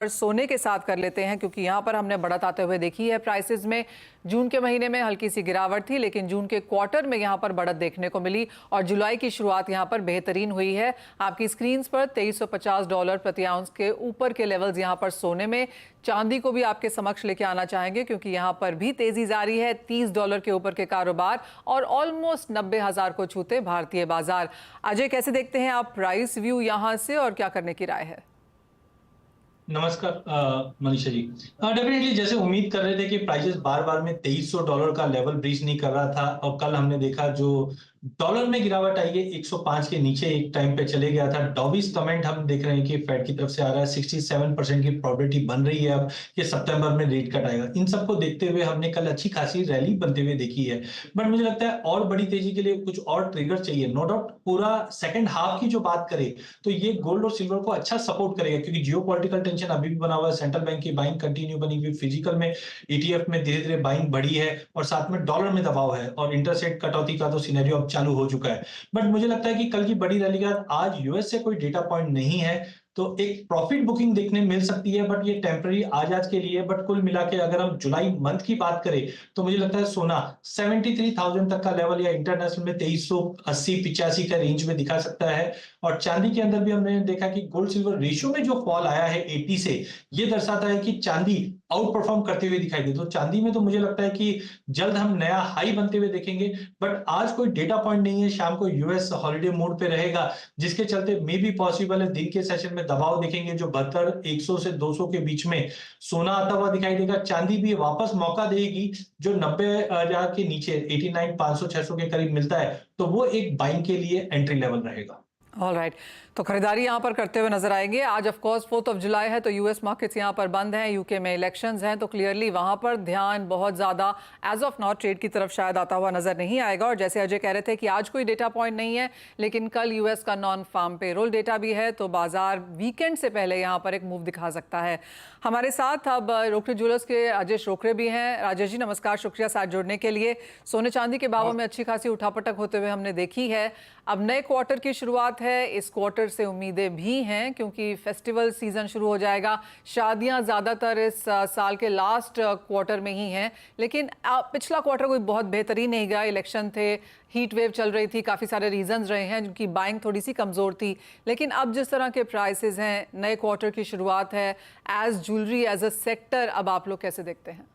सोने के साथ कर लेते हैं, क्योंकि यहाँ पर हमने बढ़त आते हुए देखी है प्राइसेस में। जून के महीने में हल्की सी गिरावट थी, लेकिन जून के क्वार्टर में यहाँ पर बढ़त देखने को मिली और जुलाई की शुरुआत यहाँ पर बेहतरीन हुई है। आपकी स्क्रीन पर $2350 प्रति आउंस के ऊपर के लेवल्स यहाँ पर सोने में। चांदी को भी आपके समक्ष लेके आना चाहेंगे, क्योंकि यहाँ पर भी तेजी जारी है। $30 के ऊपर के कारोबार और ऑलमोस्ट 90,000 को छूते भारतीय बाजार। अजय, कैसे देखते हैं आप प्राइस व्यू यहाँ से और क्या करने की राय है? नमस्कार मनीषा जी। डेफिनेटली जैसे उम्मीद कर रहे थे कि प्राइसेस बार बार में $2300 का लेवल ब्रीच नहीं कर रहा था, और कल हमने देखा जो डॉलर में गिरावट आई है 105 के नीचे एक टाइम पे चले गया था। डॉबिस कमेंट हम देख रहे हैं कि फेड की तरफ से आ रहा है, 67% की प्रोबेबिलिटी बन रही है अब कि सितंबर में रेट कट आएगा। इन सबको देखते हुए हमने कल अच्छी खासी रैली बनते हुए देखी है, बट मुझे लगता है और बड़ी तेजी के लिए कुछ और ट्रिगर चाहिए। नो डाउट पूरा सेकंड हाफ की जो बात करें तो ये गोल्ड और सिल्वर को अच्छा सपोर्ट करेगा, क्योंकि जियोपॉलिटिकल टेंशन अभी भी बना हुआ है। सेंट्रल बैंक की बाइंग कंटिन्यू बनी हुई, फिजिकल में ईटीएफ में धीरे धीरे बाइंग बढ़ी है, और साथ में डॉलर में दबाव है, और इंटरेस्ट रेट कटौती का तो सिनेरियो अब चालू हो चुका है। बट मुझे लगता है कि कल की बड़ी रैली के बाद आज यूएस से कोई डेटा पॉइंट नहीं है, तो एक प्रॉफिट बुकिंग देखने मिल सकती है, बट ये टेम्पररी आज के लिए। बट कुल मिला के अगर हम जुलाई मंथ की बात करें तो मुझे लगता है सोना 73,000 तक का लेवल या इंटरनेशनल में 2380-85 का रेंज में दिखा सकता है। और चांदी के अंदर भी हमने देखा कि गोल्ड सिल्वर रेशियो में जो फॉल आया है 80 से, ये दर्शाता है कि चांदी आउट परफॉर्म करते हुए दिखाई दे। तो चांदी में तो मुझे लगता है कि जल्द हम नया हाई बनते हुए देखेंगे। बट आज कोई डेटा पॉइंट नहीं है, शाम को यूएस हॉलिडे मोड पे रहेगा, जिसके चलते मे भी पॉसिबल है दिन के सेशन में दबाव देखेंगे जो 72 100 से 200 के बीच में सोना आता हुआ दिखाई देगा। चांदी भी वापस मौका देगी जो 90,000 के नीचे 89 500 600 के करीब मिलता है, तो वो एक बाइंग के लिए एंट्री लेवल रहेगा। ऑल राइट, तो खरीदारी यहाँ पर करते हुए नजर आएंगे। आज ऑफ कोर्स 4 जुलाई है, तो यूएस मार्केट्स यहाँ पर बंद हैं। यूके में इलेक्शंस हैं, तो क्लियरली वहाँ पर ध्यान बहुत ज़्यादा एज ऑफ नॉट ट्रेड की तरफ शायद आता हुआ नजर नहीं आएगा। और जैसे अजय कह रहे थे कि आज कोई डेटा पॉइंट नहीं है, लेकिन कल यूएस का नॉन फार्म पेरोल डेटा भी है, तो बाजार वीकेंड से पहले यहाँ पर एक मूव दिखा सकता है। हमारे साथ अब रोकड़े ज्वेलर्स के राजेश रोकड़े भी हैं। राजेश जी नमस्कार, शुक्रिया साथ जुड़ने के लिए। सोने चांदी के भावों में अच्छी खासी उठापटक होते हुए हमने देखी है। अब नए क्वार्टर की शुरुआत है, इस क्वार्टर से उम्मीदें भी हैं, क्योंकि फेस्टिवल सीजन शुरू हो जाएगा। शादियां ज़्यादातर इस साल के लास्ट क्वार्टर में ही हैं, लेकिन पिछला क्वार्टर कोई बहुत बेहतरीन नहीं गया। इलेक्शन थे, हीट वेव चल रही थी, काफ़ी सारे रीजंस रहे हैं जिनकी बाइंग थोड़ी सी कमज़ोर थी। लेकिन अब जिस तरह के प्राइसेस हैं, नए क्वार्टर की शुरुआत है, as jewellery as a sector अब आप लोग कैसे देखते हैं?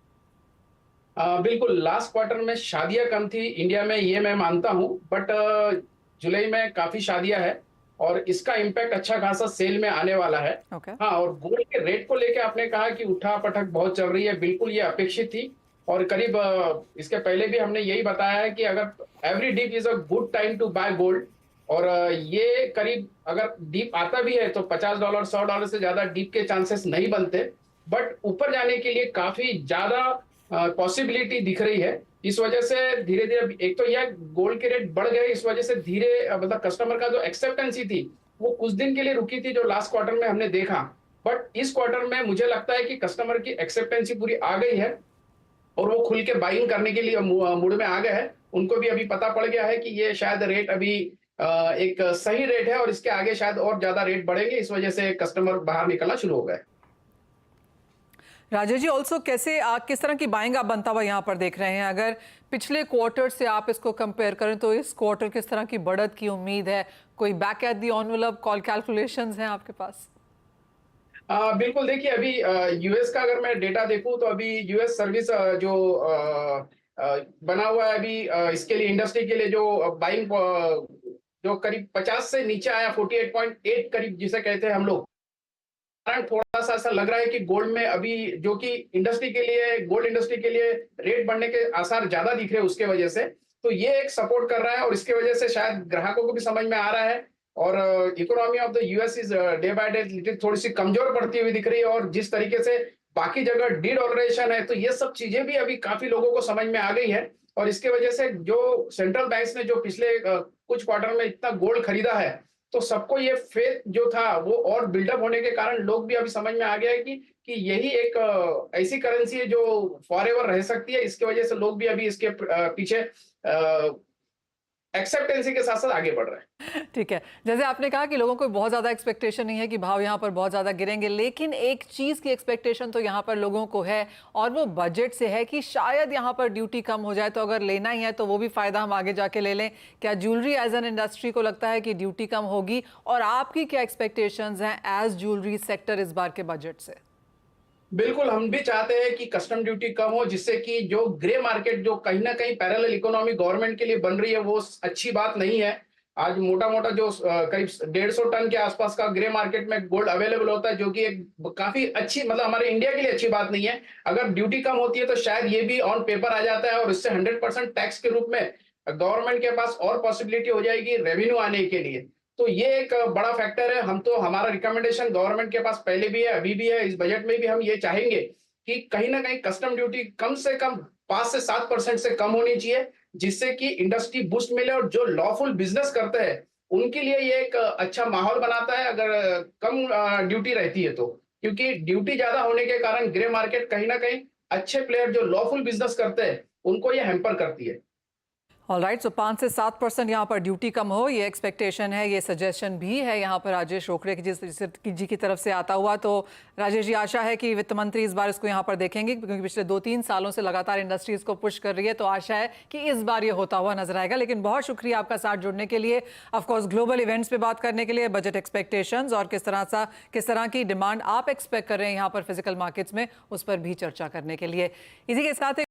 बिल्कुल, लास्ट क्वार्टर में शादियां कम थी इंडिया में, ये मैं मानता हूं। बट जुलाई में काफी शादियां है और इसका इम्पैक्ट अच्छा खासा सेल में आने वाला है। Okay. हाँ, और गोल्ड के रेट को लेके आपने कहा कि उठा पटक बहुत चल रही है, बिल्कुल ये अपेक्षित थी। और करीब इसके पहले भी हमने यही बताया है कि अगर every dip is a good time to buy gold. और ये करीब अगर डीप आता भी है तो $50 $100 से ज्यादा डीप के चांसेस नहीं बनते। बट ऊपर जाने के लिए काफी ज्यादा पॉसिबिलिटी दिख रही है। इस वजह से धीरे धीरे एक तो यह गोल्ड के रेट बढ़ गए, इस वजह से धीरे मतलब कस्टमर का जो एक्सेप्टेंसी थी वो कुछ दिन के लिए रुकी थी जो लास्ट क्वार्टर में हमने देखा। बट इस क्वार्टर में मुझे लगता है कि कस्टमर की एक्सेप्टेंसी पूरी आ गई है और वो खुल के बाइंग करने के लिए मूड में आ गए हैं। उनको भी अभी पता पड़ गया है कि ये शायद रेट अभी एक सही रेट है और इसके आगे शायद और ज्यादा रेट बढ़ेंगे। इस वजह से कस्टमर बाहर निकलना शुरू हो गए। राजेश जी, ऑल्सो कैसे किस तरह की बाइंग आप बनता हुआ यहाँ पर देख रहे हैं? अगर पिछले क्वार्टर से आप इसको कंपेयर करें तो इस क्वार्टर किस तरह की बढ़त की उम्मीद है? कोई back at the envelope call calculations हैं आपके पास? बिल्कुल, देखिए अभी यूएस का अगर मैं डेटा देखूं तो अभी यूएस सर्विस जो बना हुआ है अभी इसके लिए इंडस्ट्री के लिए जो बाइंग जो करीब 50 से नीचे आया, 48.8 करीब जिसे कहते हैं हम लोग। कारण थोड़ा सा ऐसा लग रहा है कि गोल्ड में अभी जो कि इंडस्ट्री के लिए, गोल्ड इंडस्ट्री के लिए रेट बढ़ने के आसार ज्यादा दिख रहे हैं, उसके वजह से तो ये एक सपोर्ट कर रहा है और इसके वजह से शायद ग्राहकों को भी समझ में आ रहा है। और economy of the US is day by day थोड़ी सी कमजोर पड़ती हुई दिख रही है, और जिस तरीके से बाकी जगह डी डॉलरेशन है, तो ये सब चीजें भी अभी काफी लोगों को समझ में आ गई है। और इसके वजह से जो सेंट्रल बैंक्स ने जो पिछले कुछ क्वार्टर में इतना गोल्ड खरीदा है, तो सबको ये फेथ जो था वो और बिल्डअप होने के कारण लोग भी अभी समझ में आ गया है कि यही एक ऐसी करेंसी है जो फॉरएवर रह सकती है। इसके वजह से लोग भी अभी इसके पीछे एक्सेप्टेंसी के साथ साथ आगे बढ़ रहे हैं। ठीक है, जैसे आपने कहा कि लोगों को बहुत ज़्यादा एक्सपेक्टेशन नहीं है कि भाव यहाँ पर बहुत ज़्यादा गिरेंगे, लेकिन एक चीज़ की एक्सपेक्टेशन तो यहाँ पर लोगों को है और वो बजट से है कि शायद यहाँ पर ड्यूटी कम हो जाए, तो अगर लेना ही है तो वो भी फ़ायदा हम आगे जाके ले लें। क्या ज्वेलरी एज एन इंडस्ट्री को लगता है कि ड्यूटी कम होगी, और आपकी क्या एक्सपेक्टेशंस हैं एज ज्वेलरी सेक्टर इस बार के बजट से? बिल्कुल, हम भी चाहते हैं कि कस्टम ड्यूटी कम हो, जिससे कि जो ग्रे मार्केट जो कहीं न कहीं पैरेलल इकोनॉमी गवर्नमेंट के लिए बन रही है, वो अच्छी बात नहीं है। आज मोटा-मोटा जो करीब 150 टन के आसपास का ग्रे मार्केट में गोल्ड अवेलेबल होता है, जो कि एक काफ़ी अच्छी, मतलब हमारे इंडिया के लिए अच्छी बात नहीं है। अगर ड्यूटी कम होती है, तो शायद ये भी ऑन पेपर आ जाता है और इससे 100% टैक्स के रूप में गवर्नमेंट के पास और पॉसिबिलिटी हो जाएगी रेवेन्यू आने के लिए। तो ये एक बड़ा फैक्टर है। हम तो, हमारा रिकमेंडेशन गवर्नमेंट के पास पहले भी है, अभी भी है, इस बजट में भी हम ये चाहेंगे कि कहीं न कहीं कस्टम ड्यूटी कम से कम 5 से 7% से कम होनी चाहिए, जिससे कि इंडस्ट्री बूस्ट मिले और जो लॉफुल बिज़नेस करते हैं, उनके लिए ये एक अच्छा माहौल बनाता है अगर कम ड्यूटी रहती है तो। क्योंकि ड्यूटी ज़्यादा होने के कारण ग्रे मार्केट कहीं न कहीं अच्छे प्लेयर जो लॉफुल बिज़नेस करते हैं, उनको ये हैम्पर करती है। ऑलराइट, सो 5 से 7% यहाँ पर ड्यूटी कम हो, ये एक्सपेक्टेशन है, ये सजेशन भी है यहाँ पर राजेश रोकड़े जी की तरफ से आता हुआ। तो राजेश जी, आशा है कि वित्त मंत्री इस बार इसको यहाँ पर देखेंगे, क्योंकि पिछले 2-3 सालों से लगातार इंडस्ट्री इसको पुश कर रही है, तो आशा है कि इस बार ये होता हुआ नजर आएगा। लेकिन बहुत शुक्रिया आपका साथ जुड़ने के लिए, ऑफकोर्स ग्लोबल इवेंट्स पे बात करने के लिए, बजट एक्सपेक्टेशंस और किस तरह की डिमांड आप एक्सपेक्ट कर रहे हैं यहाँ पर फिजिकल मार्केट्स में, उस पर भी चर्चा करने के लिए। इसी के साथ